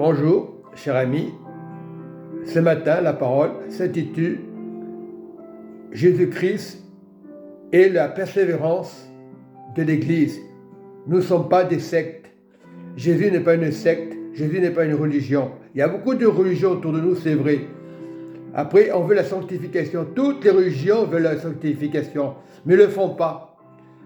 Bonjour, cher ami. Ce matin, la parole s'intitule Jésus-Christ et la persévérance de l'Église. Nous ne sommes pas des sectes. Jésus n'est pas une secte. Jésus n'est pas une religion. Il y a beaucoup de religions autour de nous, c'est vrai. Après, on veut la sanctification. Toutes les religions veulent la sanctification, mais ne le font pas.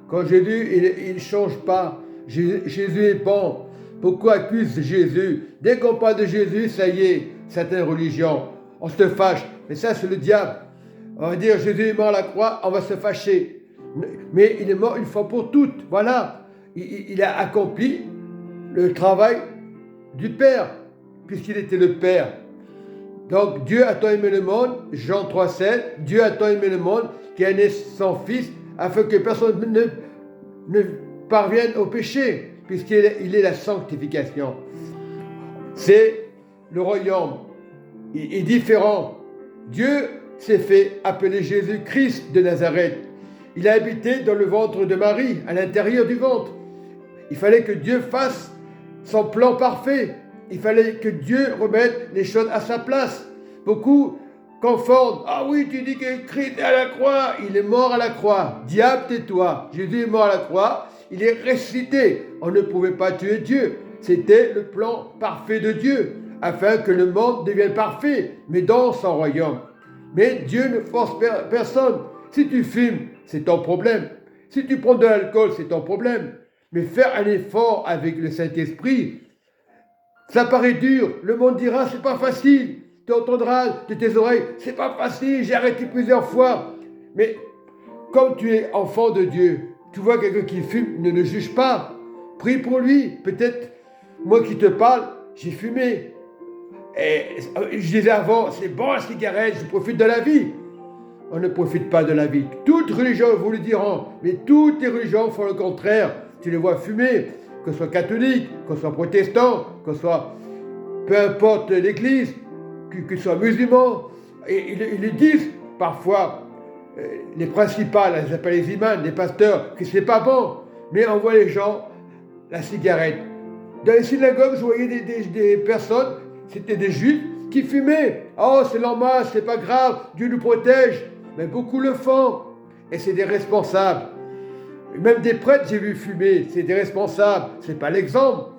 Quand Jésus, il ne change pas. Jésus est bon. Beaucoup accusent Jésus. Dès qu'on parle de Jésus, ça y est, certaines religions, on se fâche. Mais ça, c'est le diable. On va dire Jésus est mort à la croix, on va se fâcher. Mais il est mort une fois pour toutes. Voilà. Il a accompli le travail du Père, puisqu'il était le Père. Donc Dieu a tant aimé le monde, Jean 3,7, Dieu a tant aimé le monde qu'il a donné son Fils afin que personne ne parvienne au péché, puisqu'il est la sanctification. C'est le royaume. Il est différent. Dieu s'est fait appeler Jésus-Christ de Nazareth. Il a habité dans le ventre de Marie, à l'intérieur du ventre. Il fallait que Dieu fasse son plan parfait. Il fallait que Dieu remette les choses à sa place. Beaucoup confondent. Ah oui, tu dis que Christ est à la croix. Il est mort à la croix. Diable, tais-toi. Jésus est mort à la croix. Il est ressuscité. On ne pouvait pas tuer Dieu. C'était le plan parfait de Dieu, afin que le monde devienne parfait, mais dans son royaume. Mais Dieu ne force personne. Si tu fumes, c'est ton problème. Si tu prends de l'alcool, c'est ton problème. Mais faire un effort avec le Saint-Esprit, ça paraît dur. Le monde dira, c'est pas facile. Tu entendras de tes oreilles, c'est pas facile, j'ai arrêté plusieurs fois. Mais comme tu es enfant de Dieu, tu vois quelqu'un qui fume, ne le juge pas. Prie pour lui. Peut-être, moi qui te parle, j'ai fumé. Et je disais avant, c'est bon la cigarette, je profite de la vie. On ne profite pas de la vie. Toutes religions vous le diront, mais toutes les religions font le contraire. Tu les vois fumer, que ce soit catholique, que ce soit protestant, que ce soit, peu importe l'église, que ce soit musulman. Et ils le disent parfois, les principales, elles appellent les imams, les pasteurs, que c'est pas bon. Mais on voit les gens, la cigarette. Dans les synagogues, je voyais des personnes, c'était des juifs, qui fumaient. Oh, c'est normal, c'est pas grave, Dieu nous protège. Mais beaucoup le font. Et c'est des responsables. Même des prêtres, j'ai vu fumer, c'est des responsables. C'est pas l'exemple.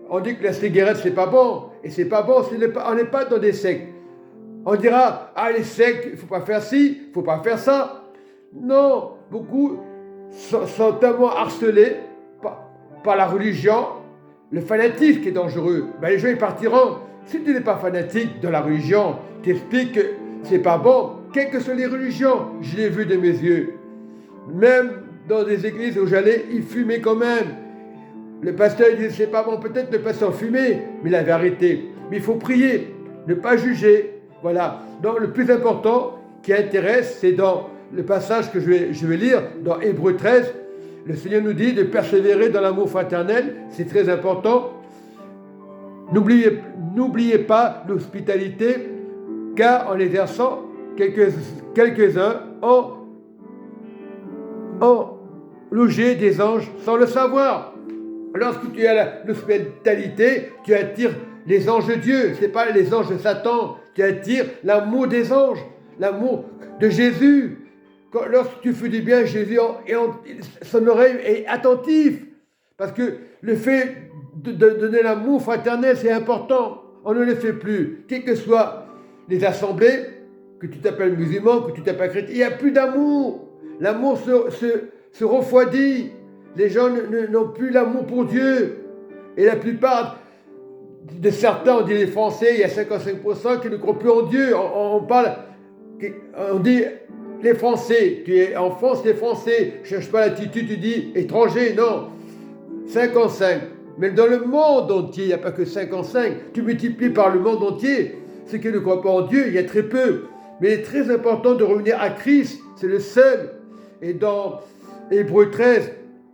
On dit que la cigarette, c'est pas bon. Et c'est pas bon, on n'est pas dans des sectes. On dira, ah, les sectes, il ne faut pas faire ci, il ne faut pas faire ça. Non, beaucoup sont tellement harcelés par la religion, le fanatisme qui est dangereux. Ben, les gens, ils partiront. Si tu n'es pas fanatique de la religion, t'expliques que c'est pas bon, quelles que soient les religions, je l'ai vu de mes yeux. Même dans des églises où j'allais, ils fumaient quand même. Le pasteur il disait, c'est pas bon, peut-être le pasteur fumait, mais il avait arrêté. Mais il faut prier, ne pas juger. Voilà. Donc le plus important qui intéresse, c'est dans le passage que je vais lire, dans Hébreux 13. Le Seigneur nous dit de persévérer dans l'amour fraternel, c'est très important. N'oubliez pas l'hospitalité, car en exerçant, quelques-uns ont logé des anges sans le savoir. Lorsque tu as l'hospitalité, tu attires les anges de Dieu, ce n'est pas les anges de Satan, tu attires l'amour des anges, l'amour de Jésus. Lorsque tu fais du bien, Jésus, son oreille est attentive, parce que le fait de donner l'amour fraternel, c'est important. On ne le fait plus. Quelles que soient les assemblées, que tu t'appelles musulman, que tu t'appelles chrétien, il n'y a plus d'amour. L'amour se refroidit. Les gens n'ont plus l'amour pour Dieu. Et la plupart de certains, on dit les Français, il y a 55% qui ne croient plus en Dieu. On dit les Français. Tu es en France, les Français. Ne cherche pas l'attitude, tu dis étranger, non. 55. Mais dans le monde entier, il n'y a pas que 55. Tu multiplies par le monde entier. Ceux qui ne croient pas en Dieu, il y a très peu. Mais il est très important de revenir à Christ. C'est le seul. Et dans Hébreux 13,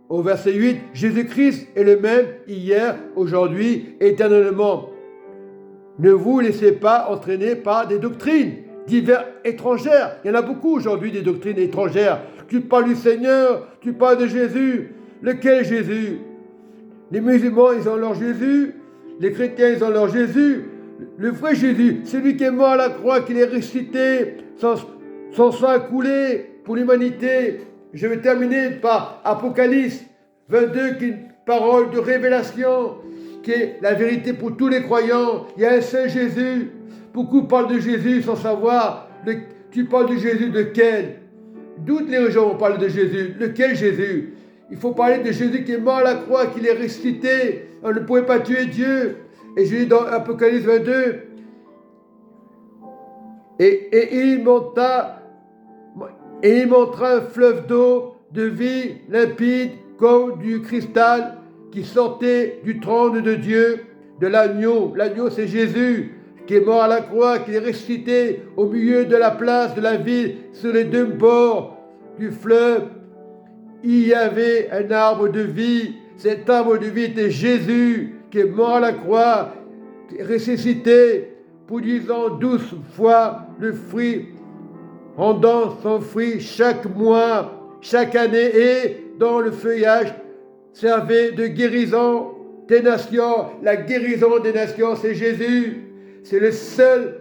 au verset 8, Jésus-Christ est le même hier, aujourd'hui, éternellement. Ne vous laissez pas entraîner par des doctrines diverses étrangères. Il y en a beaucoup aujourd'hui, des doctrines étrangères. Tu parles du Seigneur, tu parles de Jésus. Lequel Jésus? Les musulmans, ils ont leur Jésus. Les chrétiens, ils ont leur Jésus, le vrai Jésus, celui qui est mort à la croix, qui est ressuscité, son sang a coulé pour l'humanité. Je vais terminer par Apocalypse 22, qui est une parole de révélation, qui est la vérité pour tous les croyants. Il y a un seul Jésus. Beaucoup parlent de Jésus sans savoir. Tu parles de Jésus de quel? Toutes les religions vont parler de Jésus. Lequel Jésus? Il faut parler de Jésus qui est mort à la croix, qui est ressuscité. On ne pouvait pas tuer Dieu. Et je lis dans Apocalypse 22. Et il montra un fleuve d'eau de vie limpide comme du cristal qui sortait du trône de Dieu, de l'agneau. L'agneau, c'est Jésus qui est mort à la croix, qui est ressuscité au milieu de la place de la ville, sur les deux bords du fleuve. Il y avait un arbre de vie. Cet arbre de vie était Jésus, qui est mort à la croix, qui est ressuscité, produisant 12 fois le fruit, rendant son fruit chaque mois, chaque année, et dans le feuillage servait de guérison des nations. La guérison des nations, c'est Jésus. C'est le seul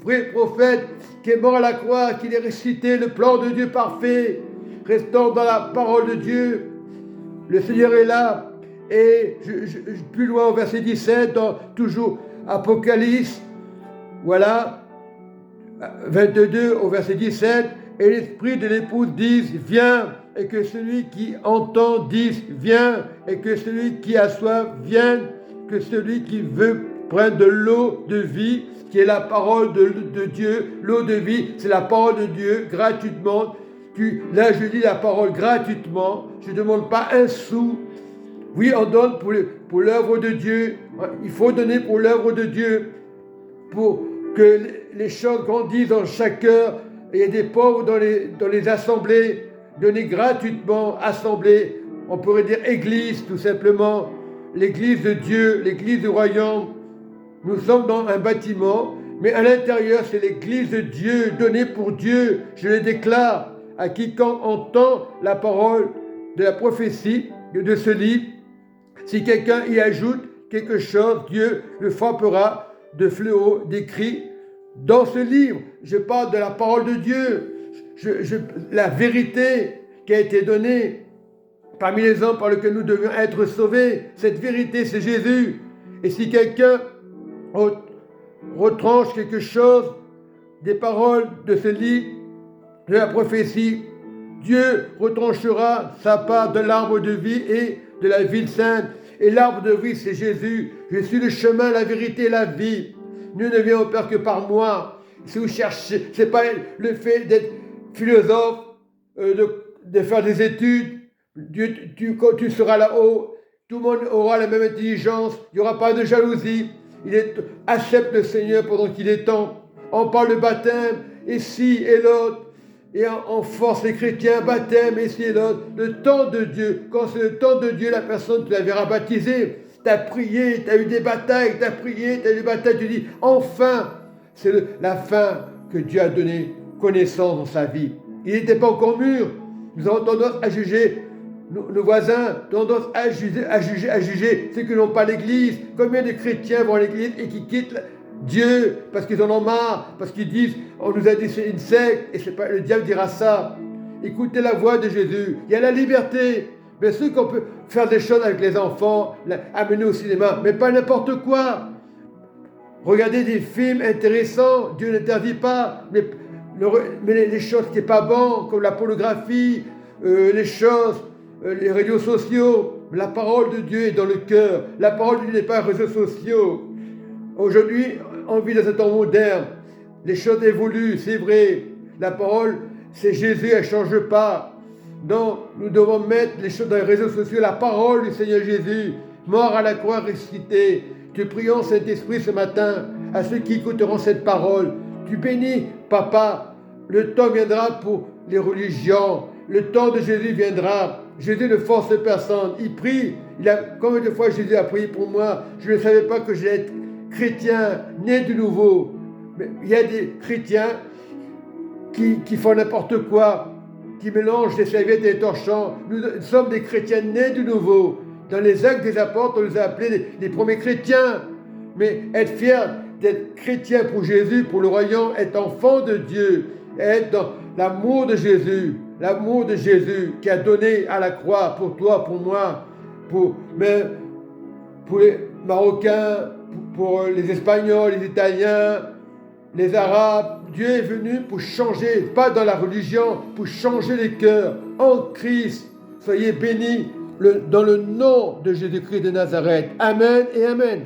vrai prophète qui est mort à la croix, qui est ressuscité, le plan de Dieu parfait, restant dans la parole de Dieu. Le Seigneur est là. Et plus loin au verset 17, toujours Apocalypse, voilà, 22 au verset 17, et l'esprit de l'épouse dise, viens, et que celui qui entend dise, viens, et que celui qui a soif vienne, que celui qui veut prenne de l'eau de vie, qui est la parole de Dieu. L'eau de vie, c'est la parole de Dieu, gratuitement. Là, je lis la parole gratuitement, je ne demande pas un sou. Oui, on donne pour l'œuvre de Dieu. Il faut donner pour l'œuvre de Dieu, pour que les choses grandissent dans chaque cœur. Il y a des pauvres dans les assemblées, donner gratuitement, assemblée. On pourrait dire église, tout simplement. L'église de Dieu, l'église du royaume. Nous sommes dans un bâtiment, mais à l'intérieur, c'est l'église de Dieu, donnée pour Dieu. Je le déclare à quiconque entend la parole de la prophétie de ce livre. Si quelqu'un y ajoute quelque chose, Dieu le frappera de fléaux, des cris. Dans ce livre, je parle de la parole de Dieu, la vérité qui a été donnée parmi les hommes par lesquels nous devions être sauvés. Cette vérité, c'est Jésus. Et si quelqu'un retranche quelque chose des paroles de ce livre, de la prophétie, Dieu retranchera sa part de l'arbre de vie et de la ville sainte. Et l'arbre de vie, c'est Jésus. Je suis le chemin, la vérité et la vie. Nul ne vient au Père que par moi. Si vous cherchez, ce n'est pas le fait d'être philosophe, de faire des études. Dieu, quand tu seras là-haut, tout le monde aura la même intelligence. Il n'y aura pas de jalousie. Accepte le Seigneur pendant qu'il est temps. On parle de baptême, ici et l'autre. Et on force les chrétiens, baptême, ici et l'autre. Le temps de Dieu. Quand c'est le temps de Dieu, la personne, tu la verras baptisée. Tu as prié, tu as eu des batailles, tu as prié, tu as eu des batailles. Tu dis, enfin, c'est la fin que Dieu a donné connaissance dans sa vie. Il n'était pas encore mûr. Nous avons tendance à juger nos voisins, tendance à juger ceux qui n'ont pas l'église. Combien de chrétiens vont à l'église et qui quittent Dieu parce qu'ils en ont marre, parce qu'ils disent on nous a dit c'est une secte, et c'est pas, le diable dira ça. Écoutez la voix de Jésus, il y a la liberté. Bien sûr qu'on peut faire des choses avec les enfants, amener au cinéma, mais pas n'importe quoi. Regardez des films intéressants, Dieu n'interdit pas, mais les choses qui n'est pas bon, comme la pornographie, les réseaux sociaux, la parole de Dieu est dans le cœur. La parole de Dieu n'est pas un réseau social. Aujourd'hui, on vit dans un temps moderne. Les choses évoluent, c'est vrai. La parole, c'est Jésus, elle ne change pas. Donc, nous devons mettre les choses dans les réseaux sociaux. La parole du Seigneur Jésus, mort à la croix, ressuscité. Te prions, Saint-Esprit, ce matin, à ceux qui écouteront cette parole. Tu bénis, Papa. Le temps viendra pour les religions. Le temps de Jésus viendra. Jésus ne force personne. Il prie. Combien de fois Jésus a prié pour moi? Je ne savais pas que j'allais être chrétien, né de nouveau. Mais il y a des chrétiens qui font n'importe quoi, qui mélangent les serviettes et les torchons. Nous sommes des chrétiens nés de nouveau. Dans les actes des apôtres, on nous a appelés les premiers chrétiens. mais être fier d'être chrétien pour Jésus, pour le royaume, être enfant de Dieu, être dans l'amour de Jésus qui a donné à la croix pour toi, pour moi, pour les Marocains, pour les Espagnols, les Italiens, les Arabes. Dieu est venu pour changer, pas dans la religion, pour changer les cœurs en Christ. Soyez bénis dans le nom de Jésus-Christ de Nazareth. Amen et Amen.